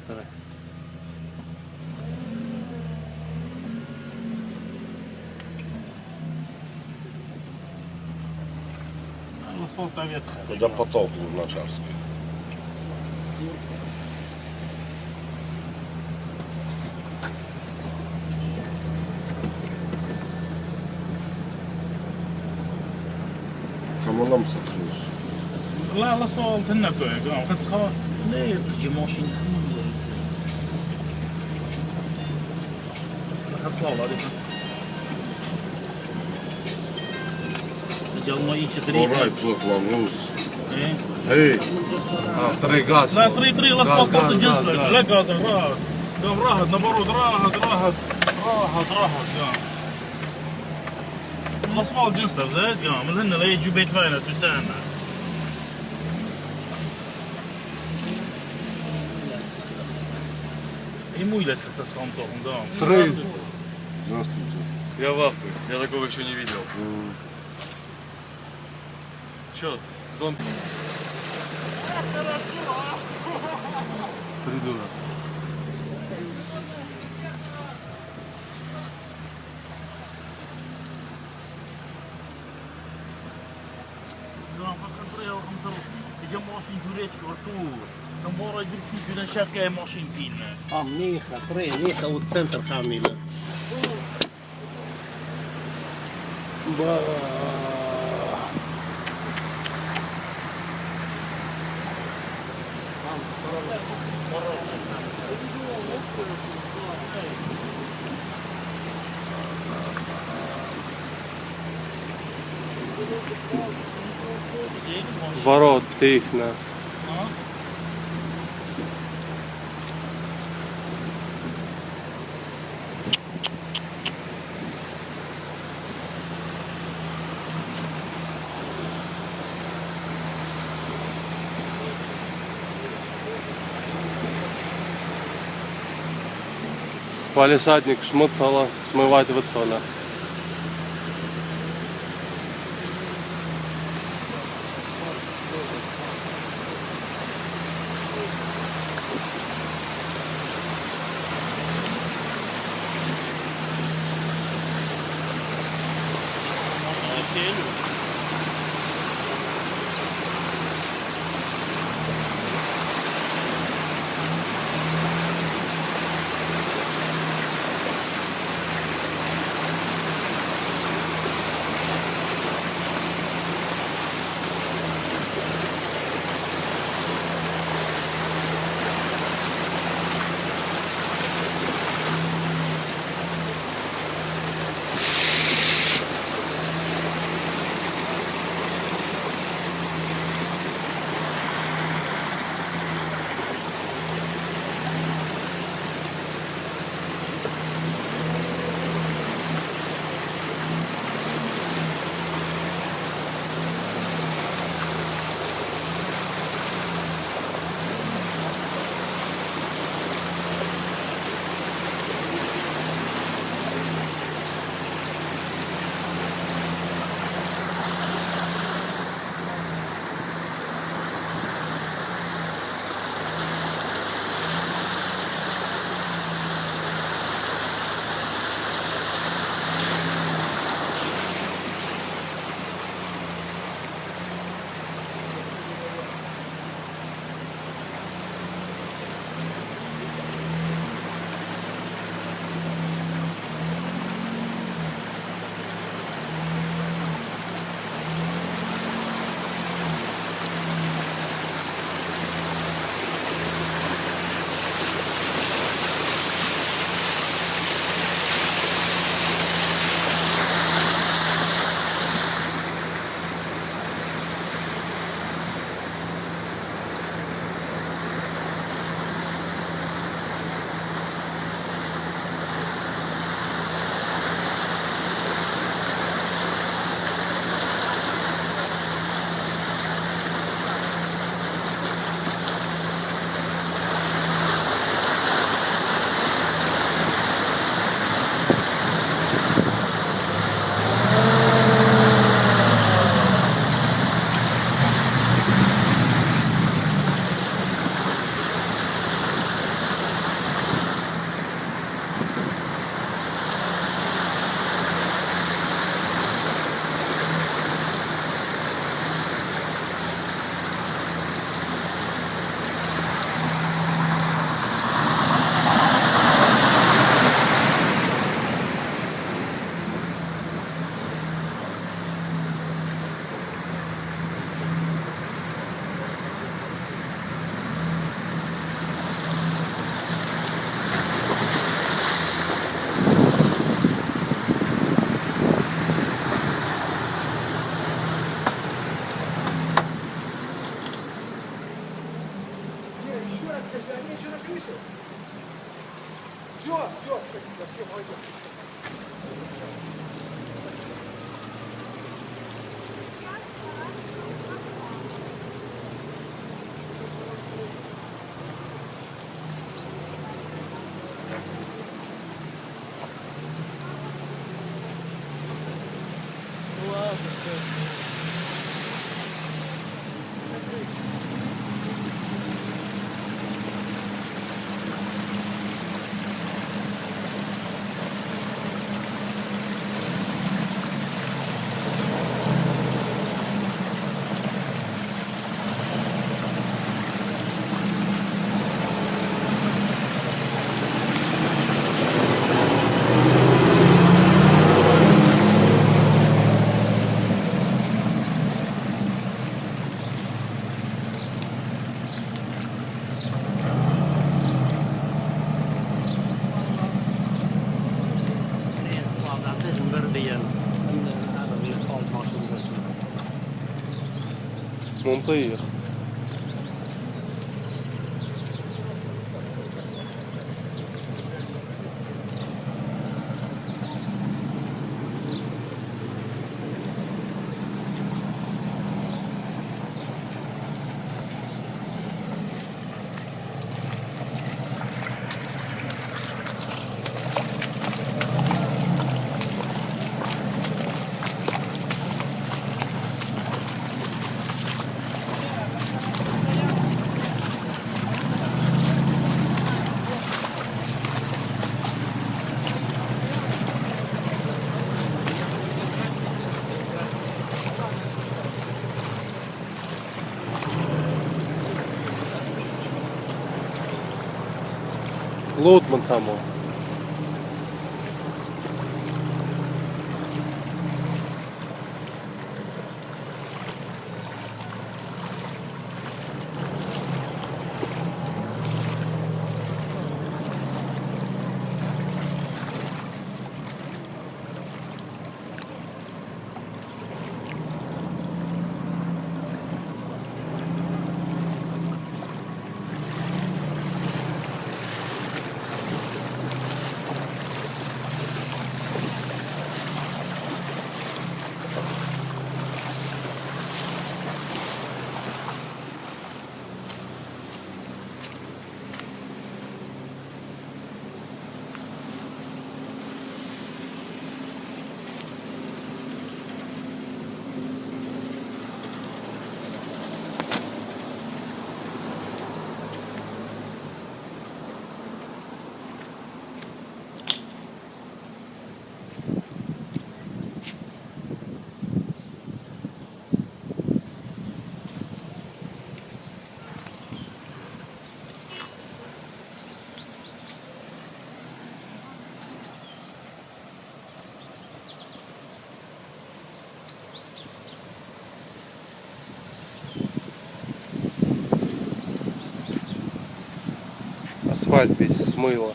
трактори. Асфальта ветха. Куда поток Лужначарский. Kamo nam satıyoruz? لا الاسفلت هنا قام خدت خلاص. ليه تجي ماشين خدت صالة هذيك. اجى المي تدريب Koray plaklanıyoruz. ايه. Hey. طريق غاز لا طري الاسفلت غاز، الجنس غاز، غاز. لا غاز راهد. قام راهد نبرود راهد قام. الاسفلت جنس زاد قام من هنا لا يجي بيت فاينة تسانا. Ему или это с фантомом, да. Трей. Здравствуйте. Я в ахуе. Я такого еще не видел. Че, дом? Придурок. Да, посмотрел, идем машин журечка, вот тут. Там мора чуть-чуть на шатке машин пильная. منيخة طريق منيخة والسنتر خاملة Ворот тихно. Палисадник шмотала, смывать вот толя. Он приехал. Лотман там он. Асфальт весь смыло.